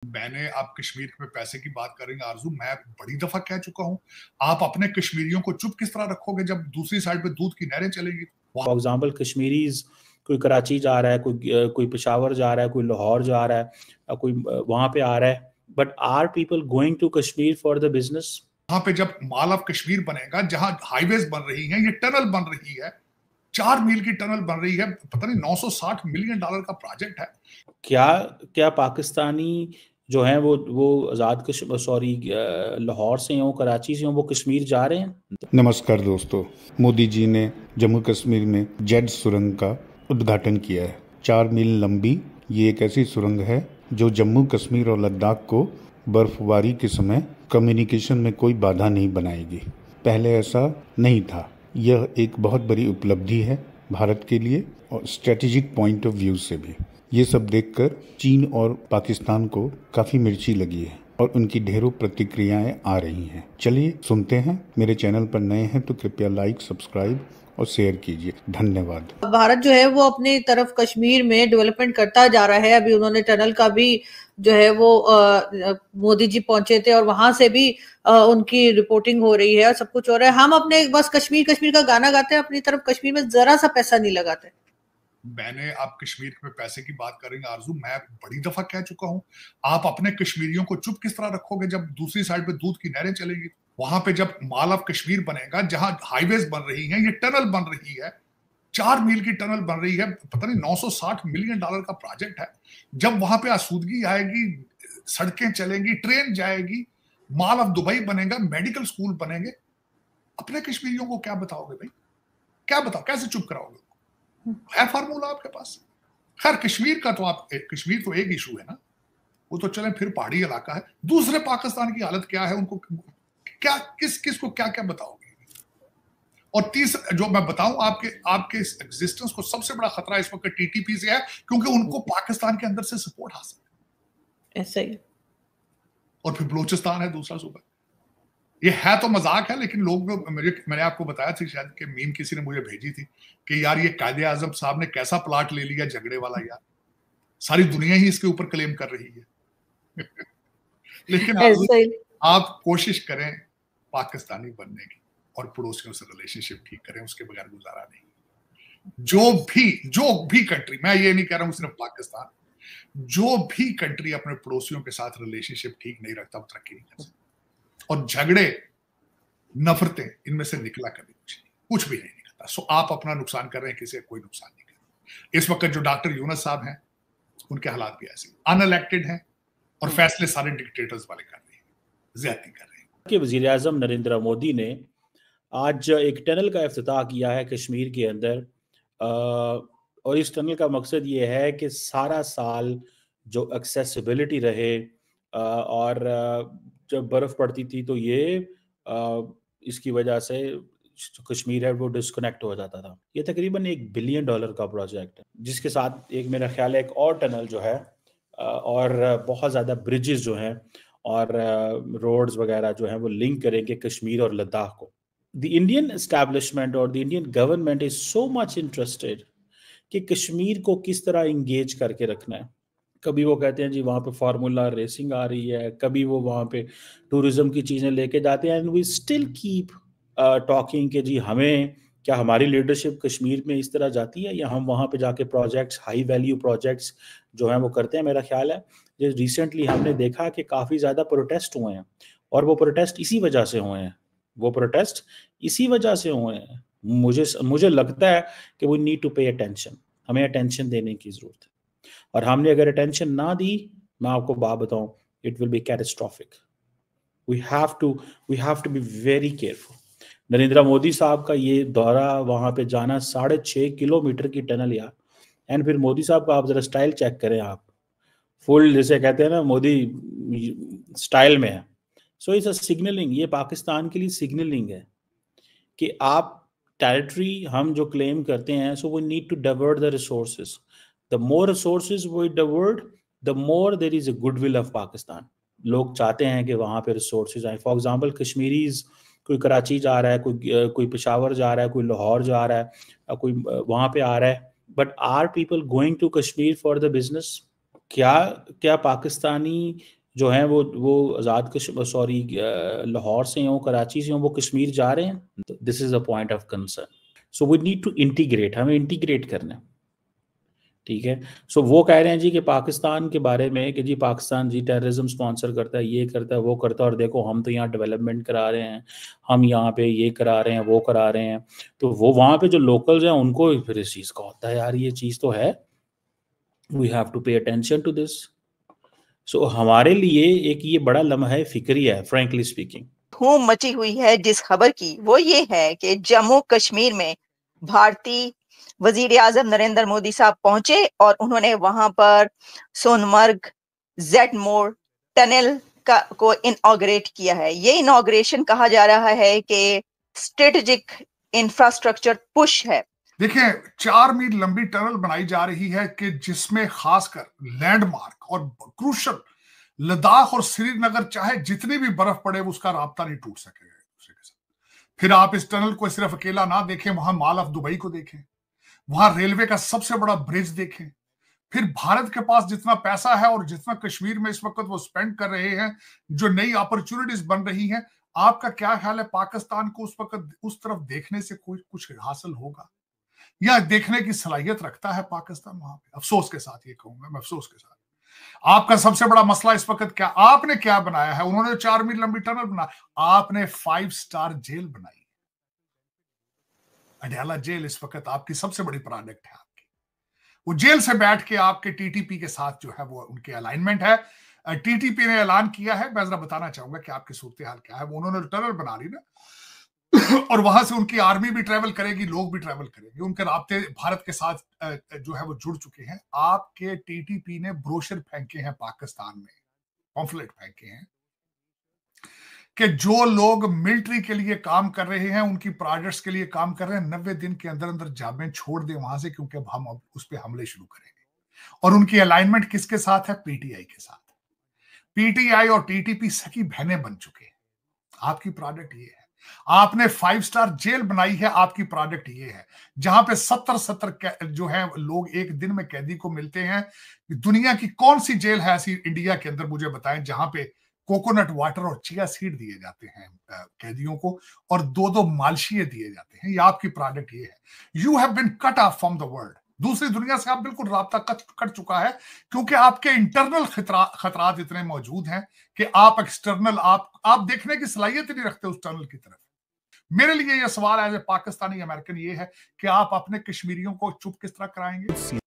मैंने आप कश्मीर में पैसे की बात करेंगे आरजू, मैं बड़ी दफा कह चुका हूं, आप अपने कश्मीरियों को चुप किस तरह रखोगे जब दूसरी साइड पे दूध की नहरें चलेंगी। फॉर एग्जाम्पल कश्मीरीज कोई कराची जा रहा है, कोई पेशावर जा रहा है, कोई लाहौर जा रहा है, कोई वहां पे आ रहा है, but are people going to Kashmir for the business? वहां पे जब मॉल ऑफ कश्मीर बनेगा, जहां हाईवेज बन रही हैं, ये टनल बन रही है, 4 मील की टनल बन रही है, पता नहीं $960 मिलियन का प्रोजेक्ट है। क्या क्या पाकिस्तानी जो है वो आज़ाद कश्मीर, सॉरी, लाहौर से हो, कराची से हो, वो कश्मीर जा रहे हैं? नमस्कार दोस्तों, मोदी जी ने जम्मू कश्मीर में जेड सुरंग का उद्घाटन किया है। 4 मील लंबी ये एक ऐसी सुरंग है जो जम्मू कश्मीर और लद्दाख को बर्फबारी के समय कम्युनिकेशन में कोई बाधा नहीं बनाएगी। पहले ऐसा नहीं था। यह एक बहुत बड़ी उपलब्धि है भारत के लिए और स्ट्रेटेजिक पॉइंट ऑफ व्यू से भी। ये सब देखकर चीन और पाकिस्तान को काफी मिर्ची लगी है और उनकी ढेरों प्रतिक्रियाएं आ रही हैं। चलिए सुनते हैं। मेरे चैनल पर नए हैं तो कृपया लाइक, सब्सक्राइब और शेयर कीजिए। धन्यवाद। भारत जो है वो अपनी तरफ कश्मीर में डेवलपमेंट करता जा रहा है। अभी उन्होंने टनल का भी जो है वो मोदी जी पहुंचे थे और वहां से भी उनकी रिपोर्टिंग हो रही है और सब कुछ हो रहा है। हम अपने बस कश्मीर कश्मीर का गाना गाते हैं, अपनी तरफ कश्मीर में जरा सा पैसा नहीं लगाते। मैंने आप कश्मीर में पैसे की बात करेंगे आरजू, मैं बड़ी दफा कह चुका हूं, आप अपने कश्मीरियों को चुप किस तरह रखोगे जब दूसरी साइड पे दूध की नहरें चलेंगी। वहां पे जब मॉल ऑफ कश्मीर बनेगा, जहां हाईवेज बन रही हैं, ये टनल बन रही है, 4 मील की टनल बन रही है, पता नहीं $960 मिलियन का प्रोजेक्ट है। जब वहां पे आसूदगी आएगी, सड़कें चलेंगी, ट्रेन जाएगी, मॉल ऑफ दुबई बनेगा, मेडिकल स्कूल बनेंगे, अपने कश्मीरियों को क्या बताओगे भाई? क्या बताओ, कैसे चुप कराओगे? है फार्मूला आपके पास? खैर, कश्मीर का तो कश्मीर तो एक इशू है ना, वो तो चले, फिर पहाड़ी इलाका है। दूसरे पाकिस्तान की हालत क्या है, उनको क्या, किस को क्या क्या बताओगे? और तीसरा जो मैं बताऊं, आपके एग्जिस्टेंस को सबसे बड़ा खतरा इस वक्त टीटीपी से है, क्योंकि उनको पाकिस्तान के अंदर से सपोर्ट हासिल है। ऐसा ही। और फिर बलूचिस्तान है दूसरा सूबा। ये है तो मजाक है, लेकिन लोग, मैंने आपको बताया था शायद कि मीम किसी ने मुझे भेजी थी कि यार ये कायदे आजम साहब ने कैसा प्लाट ले लिया झगड़े वाला, यार सारी दुनिया ही इसके ऊपर क्लेम कर रही है। लेकिन आप कोशिश करें पाकिस्तानी बनने की और पड़ोसियों से रिलेशनशिप ठीक करें, उसके बगैर गुजारा नहीं। जो भी कंट्री, मैं ये नहीं कह रहा हूं सिर्फ पाकिस्तान, जो भी कंट्री अपने पड़ोसियों के साथ रिलेशनशिप ठीक नहीं रखता वो तरक्की नहीं कर सकता। और झगड़े, नफरतें, इनमें से निकला कभी कुछ भी नहीं निकलता। सो आप अपना नुकसान कर रहे हैं, किसी का कोई नुकसान नहीं कर रहे। इस वक्त जो डॉक्टर यूनुस साहब हैं, उनके हालात भी ऐसे अनइलेक्टेड हैं और फैसले सारे डिक्टेटर्स वाले कर रहे हैं, ज्यादती कर रहे हैं। कि वजीर आजम नरेंद्र मोदी ने आज एक टनल का इफ्तिताह किया है कश्मीर के अंदर, और इस टनल का मकसद ये है कि सारा साल जो एक्सेसिबिलिटी रहे, और जब बर्फ़ पड़ती थी तो ये इसकी वजह से कश्मीर है वो डिस्कनेक्ट हो जाता था। ये तकरीबन $1 बिलियन का प्रोजेक्ट है, जिसके साथ एक, मेरा ख्याल है, एक और टनल जो है और बहुत ज़्यादा ब्रिजेस जो हैं और रोड्स वगैरह जो हैं वो लिंक करेंगे कश्मीर और लद्दाख को। द इंडियन एस्टैब्लिशमेंट और the Indian government is so much interested कि कश्मीर को किस तरह इंगेज करके रखना है। कभी वो कहते हैं जी वहाँ पे फार्मूला रेसिंग आ रही है, कभी वो वहाँ पे टूरिज्म की चीज़ें लेके जाते हैं, and we still keep talking कि जी हमें क्या, हमारी लीडरशिप कश्मीर में इस तरह जाती है या हम वहाँ पे जाके प्रोजेक्ट्स, हाई वैल्यू प्रोजेक्ट्स जो हैं वो करते हैं। मेरा ख्याल है जो रिसेंटली हमने देखा कि काफ़ी ज़्यादा प्रोटेस्ट हुए हैं और वो प्रोटेस्ट इसी वजह से हुए हैं, मुझे लगता है कि we need to pay attention, हमें अटेंशन देने की ज़रूरत है। और हमने अगर अटेंशन ना दी, मैं आपको बात बताऊं, it will be catastrophic. We have to be very careful. Narendra Modi साहब का ये दौरा, वहां पे जाना, 6.5 किलोमीटर की टनल यार, एंड फिर मोदी साहब का आप जरा स्टाइल चेक करें, आप फुल, जैसे कहते हैं ना, मोदी स्टाइल में है। सो इट्स अ सिग्नलिंग, ये पाकिस्तान के लिए सिग्नलिंग है कि आप टेरिटरी हम जो क्लेम करते हैं, so we need to divert the resources. The more resources we divert, the more there is a goodwill of Pakistan. लोग चाहते हैं कि वहाँ पे रिसोर्सेज आए। फॉर एग्जांपल कश्मीरीज कोई कराची जा रहा है, कोई पेशावर जा रहा है, कोई लाहौर जा रहा है, कोई वहाँ पे आ रहा है, but are people going to Kashmir for the business? क्या क्या पाकिस्तानी जो हैं वो आज़ाद सॉरी लाहौर से हों, कराची से हों, वो कश्मीर जा रहे हैं? This is a point of concern. So we need to integrate, हमें इंटीग्रेट करना है, ठीक है। सो वो कह रहे हैं जी कि पाकिस्तान के बारे में कि जी पाकिस्तान जी टेररिज्म स्पॉन्सर करता है, ये करता है, वो करता है, और देखो हम तो यहाँ डेवलपमेंट करा रहे हैं, हम यहाँ पे ये करा रहे हैं, वो करा रहे हैं। तो वो वहाँ पे जो लोकल्स हैं उनको फिर इस चीज़ का होता है, यार ये चीज़ तो है, we have to pay attention to this. So हमारे लिए एक ये बड़ा लम्हा फिक्री है, फ्रैंकली स्पीकिंग। धूम मची हुई है जिस खबर की, वो ये है कि जम्मू कश्मीर में भारतीय वजीर आजम नरेंद्र मोदी साहब पहुंचे और उन्होंने वहां पर सोनमर्ग जेड मोड़ टनल को इनॉग्रेट किया है। ये इनॉग्रेशन कहा जा रहा है कि स्ट्रेटेजिक इंफ्रास्ट्रक्चर पुश है। देखिए, 4 मील लंबी टनल बनाई जा रही है कि जिसमें खासकर लैंडमार्क और क्रूशल लद्दाख और श्रीनगर, चाहे जितनी भी बर्फ पड़े उसका राब्ता नहीं टूट सकेगा एक दूसरे के साथ। फिर आप इस टनल को सिर्फ अकेला ना देखें, वहां मॉल ऑफ दुबई को देखें, वहां रेलवे का सबसे बड़ा ब्रिज देखें। फिर भारत के पास जितना पैसा है और जितना कश्मीर में इस वक्त वो स्पेंड कर रहे हैं, जो नई अपॉर्चुनिटीज बन रही हैं, आपका क्या ख्याल है पाकिस्तान को उस वक्त उस तरफ देखने से कोई कुछ हासिल होगा या देखने की सलाहियत रखता है पाकिस्तान वहां पे? अफसोस के साथ ये कहूंगा मैं, अफसोस के साथ। आपका सबसे बड़ा मसला इस वक्त क्या, आपने क्या बनाया है? उन्होंने 4 मील लंबी टनल बनाया, आपने 5 स्टार जेल बनाई। अडयाला जेल इस वक्त आपकी सबसे बड़ी प्रोडक्ट है आपकी। वो जेल से बैठ के आपके टीटीपी के साथ जो है वो उनके अलाइनमेंट है। टीटीपी ने ऐलान किया है, मैं जरा बताना चाहूंगा कि आपकी सूरत हाल क्या है। वो उन्होंने टनल बना ली ना, और वहां से उनकी आर्मी भी ट्रेवल करेगी, लोग भी ट्रेवल करेंगे, उनके राब्ते भारत के साथ जो है वो जुड़ चुके हैं। आपके टीटीपी ने ब्रोशर फेंके हैं पाकिस्तान में, पॉम्फलेट फेंके हैं कि जो लोग मिलिट्री के लिए काम कर रहे हैं, उनकी प्रोजेक्ट्स के लिए काम कर रहे हैं, 90 दिन के अंदर अंदर जाबें छोड़ दें वहां से, क्योंकि हम अब उस पर हमले शुरू करेंगे। और उनकी अलाइनमेंट किसके साथ है? पीटीआई के साथ। पीटीआई और टीटीपी सखी बहनें बन चुके हैं। आपकी प्रोडक्ट ये है। आपने 5 स्टार जेल बनाई है, आपकी प्रोडक्ट ये है, जहां पे 70 जो है लोग एक दिन में कैदी को मिलते हैं। दुनिया की कौन सी जेल है ऐसी इंडिया के अंदर, मुझे बताएं, जहां पे कोकोनट वाटर और चिया सीड दिए जाते हैं कैदियों को, और 2-2 मालशिए दिए जाते हैं। ये आपकी प्रोडक्ट ये है। You have been cut off from the world. दूसरी दुनिया से आप बिल्कुल राब्ता कट चुका है, क्योंकि आपके इंटरनल खतरात इतने मौजूद हैं कि आप एक्सटर्नल आप देखने की सलाहियत ही नहीं रखते उस टनल की तरफ। मेरे लिए यह सवाल एज ए पाकिस्तानी अमेरिकन ये है कि आप अपने कश्मीरियों को चुप किस तरह कराएंगे?